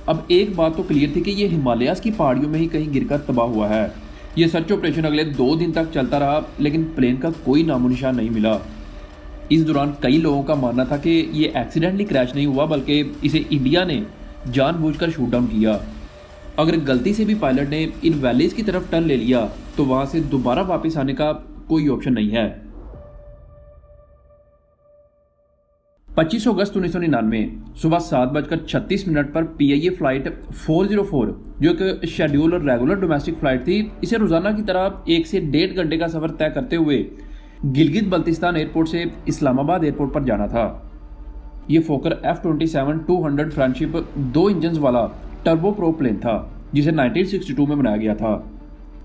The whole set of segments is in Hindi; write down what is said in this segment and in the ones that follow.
अब एक बात तो क्लियर थी कि ये हिमालयाज़ की पहाड़ियों में ही कहीं गिरकर तबाह हुआ है। ये सर्च ऑपरेशन अगले 2 दिन तक चलता रहा, लेकिन प्लेन का कोई नामो निशान नहीं मिला। इस दौरान कई लोगों का मानना था कि ये एक्सीडेंटली क्रैश नहीं हुआ, बल्कि इसे इंडिया ने जानबूझकर शूट डाउन किया। अगर गलती से भी पायलट ने इन वैलीज की तरफ टर्न ले लिया तो वहां से दोबारा वापस आने का कोई ऑप्शन नहीं है। 25 अगस्त 1999 सुबह 7:36 पर PIA फ्लाइट 404, जो एक शेड्यूल और रेगुलर डोमेस्टिक फ्लाइट थी, इसे रोजाना की तरह 1 से 1.5 घंटे का सफर तय करते हुए गिलगित बल्तिस्तान एयरपोर्ट से इस्लामाबाद एयरपोर्ट पर जाना था। ये फोकर F-27-200 फ्रेंडशिप 2 इंजन वाला टर्बो प्रोप प्लेन था, जिसे 1962 में बनाया गया था।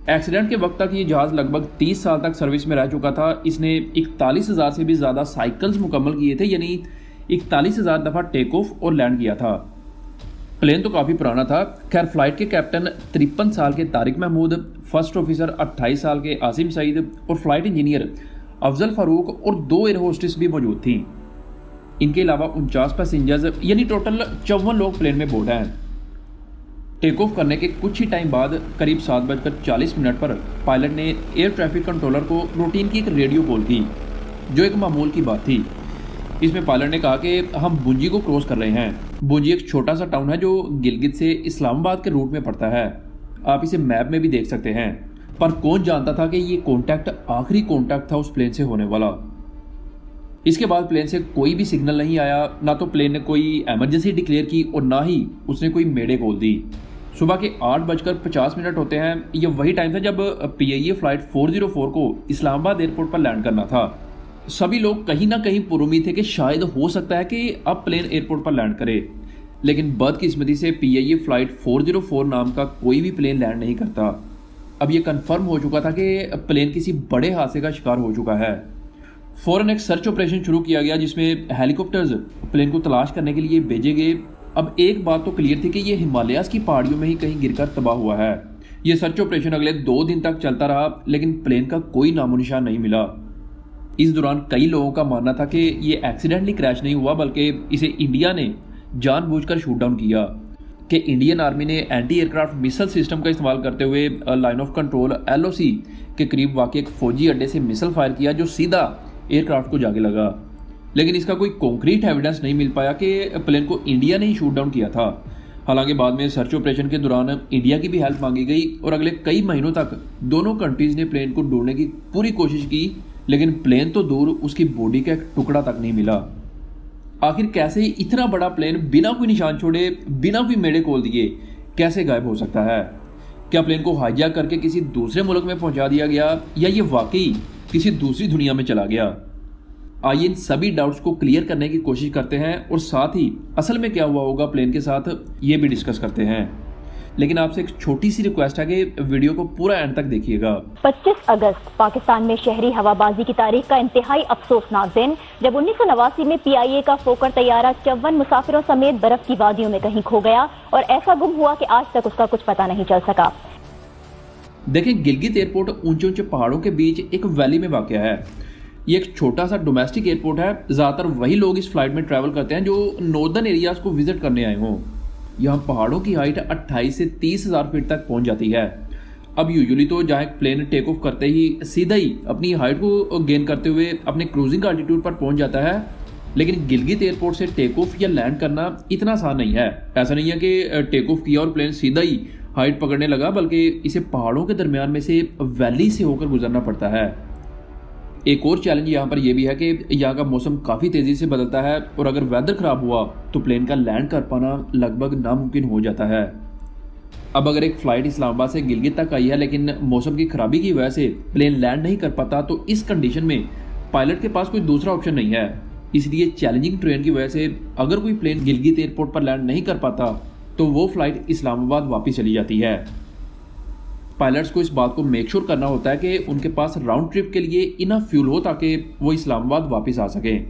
एक्सीडेंट के वक्त तक ये जहाज लगभग 30 साल तक सर्विस में रह चुका था। इसने 41,000 से भी ज़्यादा साइकिल्स मुकम्मल किए थे, यानी 41,000 दफ़ा टेक ऑफ और लैंड किया था। प्लेन तो काफ़ी पुराना था। खैर, फ्लाइट के कैप्टन 53 साल के तारिक महमूद, फर्स्ट ऑफिसर 28 साल के आसिम सईद और फ्लाइट इंजीनियर अफजल फारूक और 2 एयर होस्टेस भी मौजूद थी। इनके अलावा 49 पैसेंजर्स, यानी टोटल 54 लोग प्लेन में बोर्ड हैं। टेक ऑफ करने के कुछ ही टाइम बाद करीब 7:40 पर पायलट ने एयर ट्रैफिक कंट्रोलर को रूटीन की एक रेडियो कॉल की, जो एक मामूल की बात थी। इसमें पायलट ने कहा कि हम बुंजी को क्रॉस कर रहे हैं। बुंजी एक छोटा सा टाउन है जो गिलगित से इस्लामाबाद के रूट में पड़ता है। आप इसे मैप में भी देख सकते हैं। पर कौन जानता था कि ये कॉन्टैक्ट आखिरी कॉन्टैक्ट था उस प्लेन से होने वाला। इसके बाद प्लेन से कोई भी सिग्नल नहीं आया। ना तो प्लेन ने कोई इमरजेंसी डिक्लेयर की और ना ही उसने कोई मेडे कॉल दी। सुबह के 8:50 होते हैं। यह वही टाइम था जब PIA फ्लाइट 404 को इस्लामाबाद एयरपोर्ट पर लैंड करना था। सभी लोग कहीं ना कहीं पुरुमीद थे कि शायद हो सकता है कि अब प्लेन एयरपोर्ट पर लैंड करे, लेकिन बदकिस्मती से PIA फ्लाइट 404 नाम का कोई भी प्लेन लैंड नहीं करता। अब यह कन्फर्म हो चुका था कि प्लेन किसी बड़े हादसे का शिकार हो चुका है। फौरन एक सर्च ऑपरेशन शुरू किया गया, जिसमें हेलीकॉप्टर्स प्लेन को तलाश करने के लिए भेजे गए। अब एक बात तो क्लियर थी कि ये हिमालयाज़ की पहाड़ियों में ही कहीं गिरकर तबाह हुआ है। ये सर्च ऑपरेशन अगले 2 दिन तक चलता रहा, लेकिन प्लेन का कोई नामो निशान नहीं मिला। इस दौरान कई लोगों का मानना था कि ये एक्सीडेंटली क्रैश नहीं हुआ, बल्कि इसे इंडिया ने जानबूझकर शूट डाउन किया। कि इंडियन आर्मी ने एंटी एयरक्राफ्ट मिसाइल सिस्टम का इस्तेमाल करते हुए लाइन ऑफ कंट्रोल LOC के करीब वाक़ एक फौजी अड्डे से मिसाइल फायर किया, जो सीधा एयरक्राफ्ट को जाके लगा। लेकिन इसका कोई कॉन्क्रीट एविडेंस नहीं मिल पाया कि प्लेन को इंडिया ने ही शूट डाउन किया था। हालांकि बाद में सर्च ऑपरेशन के दौरान इंडिया की भी हेल्प मांगी गई और अगले कई महीनों तक दोनों कंट्रीज ने प्लेन को ढूंढने की पूरी कोशिश की, लेकिन प्लेन तो दूर, उसकी बॉडी का एक टुकड़ा तक नहीं मिला। आखिर कैसे इतना बड़ा प्लेन बिना कोई निशान छोड़े, बिना कोई मेडे कॉल दिए कैसे गायब हो सकता है? क्या प्लेन को हाईजैक करके किसी दूसरे मुल्क में पहुंचा दिया गया, या ये वाकई किसी दूसरी दुनिया में चला गया? आइए इन सभी डाउट्स को क्लियर करने की कोशिश करते हैं और साथ ही असल में क्या हुआ होगा प्लेन के साथ, ये भी डिस्कस करते हैं। लेकिन आपसे एक छोटी सी रिक्वेस्ट है कि वीडियो को पूरा एंड तक देखिएगा। 25 अगस्त पाकिस्तान में शहरी हवाबाजी की तारीख का इंतहाई अफसोसनाक दिन, जब 1989 में PIA का फोकर तैयारा 54 मुसाफिरों समेत बर्फ की वादियों में कहीं खो गया और ऐसा गुम हुआ कि आज तक उसका कुछ पता नहीं चल सका। देखें, गिलगित एयरपोर्ट ऊंचे ऊंचे पहाड़ों के बीच एक वैली में वाक़ है। ये एक छोटा सा डोमेस्टिक एयरपोर्ट है। ज़्यादातर वही लोग इस फ्लाइट में ट्रैवल करते हैं जो नॉर्दर्न एरियाज को विजिट करने आए हों। यहाँ पहाड़ों की हाइट 28 से 30,000 फीट तक पहुँच जाती है। अब यूजुअली तो जहाँ एक प्लेन टेक ऑफ करते ही सीधा ही अपनी हाइट को गेन करते हुए अपने क्रूजिंग एल्टीट्यूड पर पहुँच जाता है, लेकिन गिलगित एयरपोर्ट से टेक ऑफ या लैंड करना इतना आसान नहीं है। ऐसा नहीं है कि टेक ऑफ किया और प्लेन सीधा ही हाइट पकड़ने लगा, बल्कि इसे पहाड़ों के दरमियान में से वैली से होकर गुजरना पड़ता है। एक और चैलेंज यहाँ पर यह भी है कि यहाँ का मौसम काफ़ी तेज़ी से बदलता है और अगर वेदर ख़राब हुआ तो प्लेन का लैंड कर पाना लगभग नामुमकिन हो जाता है। अब अगर एक फ़्लाइट इस्लामाबाद से गिलगित तक आई है, लेकिन मौसम की खराबी की वजह से प्लेन लैंड नहीं कर पाता, तो इस कंडीशन में पायलट के पास कोई दूसरा ऑप्शन नहीं है। इसलिए चैलेंजिंग ट्रेन की वजह से अगर कोई प्लेन गिलगित एयरपोर्ट पर लैंड नहीं कर पाता तो वो फ्लाइट इस्लामाबाद वापस चली जाती है। पायलट्स को इस बात को मेक श्योर करना होता है कि उनके पास राउंड ट्रिप के लिए इनफ फ्यूल हो ताकि वो इस्लामाबाद वापस आ सकें।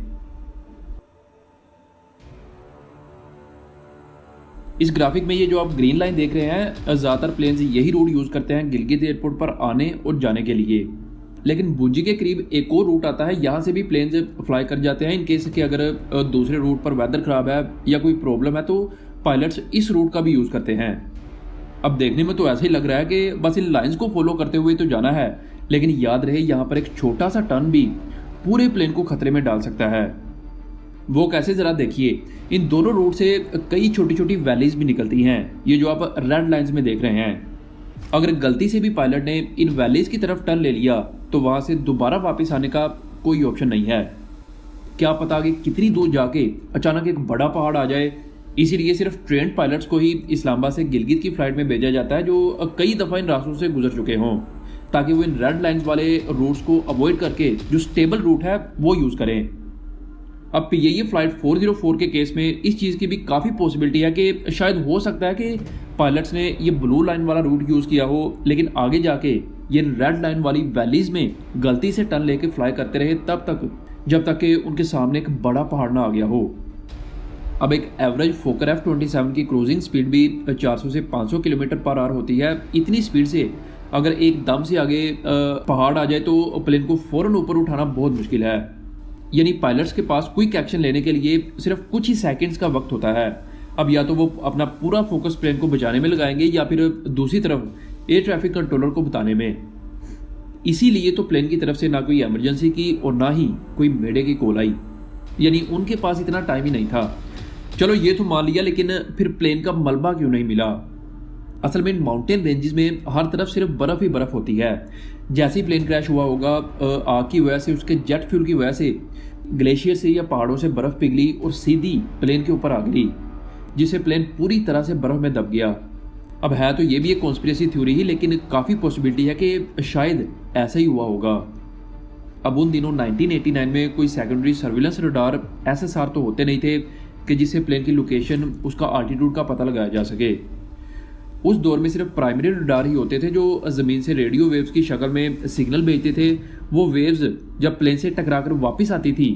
इस ग्राफिक में ये जो आप ग्रीन लाइन देख रहे हैं, ज़्यादातर प्लेन्स यही रूट यूज़ करते हैं गिलगित एयरपोर्ट पर आने और जाने के लिए। लेकिन बुंजी के करीब एक और रूट आता है, यहाँ से भी प्लेन्स फ्लाई कर जाते हैं इन केस कि अगर दूसरे रूट पर वेदर ख़राब है या कोई प्रॉब्लम है तो पायलट्स इस रूट का भी यूज़ करते हैं। अब देखने में तो ऐसा ही लग रहा है कि बस इन लाइंस को फॉलो करते हुए तो जाना है, लेकिन याद रहे यहाँ पर एक छोटा सा टर्न भी पूरे प्लेन को खतरे में डाल सकता है। वो कैसे ज़रा देखिए, इन दोनों रूट से कई छोटी छोटी वैलीज भी निकलती हैं, ये जो आप रेड लाइंस में देख रहे हैं। अगर गलती से भी पायलट ने इन वैलीज की तरफ टर्न ले लिया तो वहाँ से दोबारा वापस आने का कोई ऑप्शन नहीं है। क्या पता कि कितनी दूर जाके अचानक एक बड़ा पहाड़ आ जाए। इसीलिए सिर्फ ट्रेंड पायलट्स को ही इस्लामाबाद से गिलगित की फ़्लाइट में भेजा जाता है जो कई दफ़ा इन रास्तों से गुजर चुके हों, ताकि वो इन रेड लाइंस वाले रूट्स को अवॉइड करके जो स्टेबल रूट है वो यूज़ करें। अब PIA फ़्लाइट 404 के केस में इस चीज़ की भी काफ़ी पॉसिबिलिटी है कि शायद हो सकता है कि पायलट्स ने ये ब्लू लाइन वाला रूट यूज़ किया हो, लेकिन आगे जाके ये रेड लाइन वाली वैलीज़ में गलती से टर्न लेके फ्लाई करते रहे तब तक जब तक कि उनके सामने एक बड़ा पहाड़ ना आ गया हो। अब एक एवरेज फोकर F-27 की क्रूजिंग स्पीड भी 400 से 500 किलोमीटर पर आवर होती है। इतनी स्पीड से अगर एकदम से आगे पहाड़ आ जाए तो प्लेन को फ़ौरन ऊपर उठाना बहुत मुश्किल है। यानी पायलट्स के पास क्विक एक्शन लेने के लिए सिर्फ कुछ ही सेकंड्स का वक्त होता है। अब या तो वो अपना पूरा फोकस प्लेन को बचाने में लगाएंगे या फिर दूसरी तरफ एयर ट्रैफिक कंट्रोलर को बताने में। इसीलिए तो प्लेन की तरफ से ना कोई इमरजेंसी की और ना ही कोई मेडे की कॉल आई, यानी उनके पास इतना टाइम ही नहीं था। चलो ये तो मान लिया, लेकिन फिर प्लेन का मलबा क्यों नहीं मिला? असल में इन माउंटेन रेंजेस में हर तरफ सिर्फ बर्फ़ ही बर्फ़ होती है। जैसे ही प्लेन क्रैश हुआ होगा, आग की वजह से, उसके जेट फ्यूल की वजह से ग्लेशियर से या पहाड़ों से बर्फ़ पिघली और सीधी प्लेन के ऊपर आ गिरी, जिससे प्लेन पूरी तरह से बर्फ़ में दब गया। अब है तो ये भी एक कॉन्स्पिरेसी थ्योरी ही, लेकिन काफ़ी पॉसिबिलिटी है कि शायद ऐसा ही हुआ होगा। अब उन दिनों 1989 में कोई सेकेंडरी सर्विलेंस रडार SSR तो होते नहीं थे कि जिससे प्लेन की लोकेशन, उसका आल्टीट्यूड का पता लगाया जा सके। उस दौर में सिर्फ प्राइमरी रडार ही होते थे जो ज़मीन से रेडियो वेव्स की शक्ल में सिग्नल भेजते थे। वो वेव्स जब प्लेन से टकराकर वापस आती थी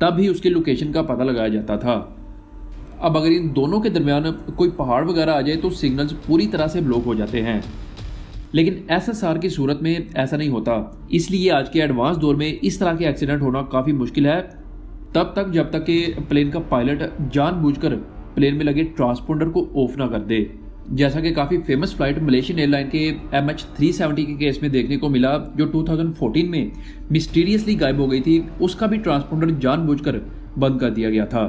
तब ही उसकी लोकेशन का पता लगाया जाता था। अब अगर इन दोनों के दरमियान कोई पहाड़ वगैरह आ जाए तो सिग्नल्स पूरी तरह से ब्लॉक हो जाते हैं, लेकिन SSR की सूरत में ऐसा नहीं होता। इसलिए आज के एडवांस दौर में इस तरह के एक्सीडेंट होना काफ़ी मुश्किल है, तब तक जब तक कि प्लेन का पायलट जानबूझकर प्लेन में लगे ट्रांसपोंडर को ऑफ ना कर दे। जैसा कि काफ़ी फेमस फ्लाइट मलेशियन एयरलाइन के MH370 के केस में देखने को मिला, जो 2014 में मिस्टीरियसली गायब हो गई थी। उसका भी ट्रांसपोंडर जानबूझकर बंद कर दिया गया था।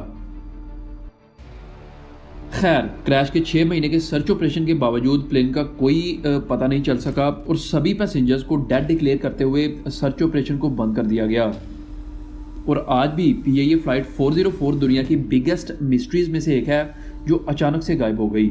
खैर, क्रैश के 6 महीने के सर्च ऑपरेशन के बावजूद प्लेन का कोई पता नहीं चल सका और सभी पैसेंजर्स को डेड डिक्लेयर करते हुए सर्च ऑपरेशन को बंद कर दिया गया। और आज भी PIA फ़्लाइट 404 दुनिया की बिगेस्ट मिस्ट्रीज में से एक है जो अचानक से गायब हो गई।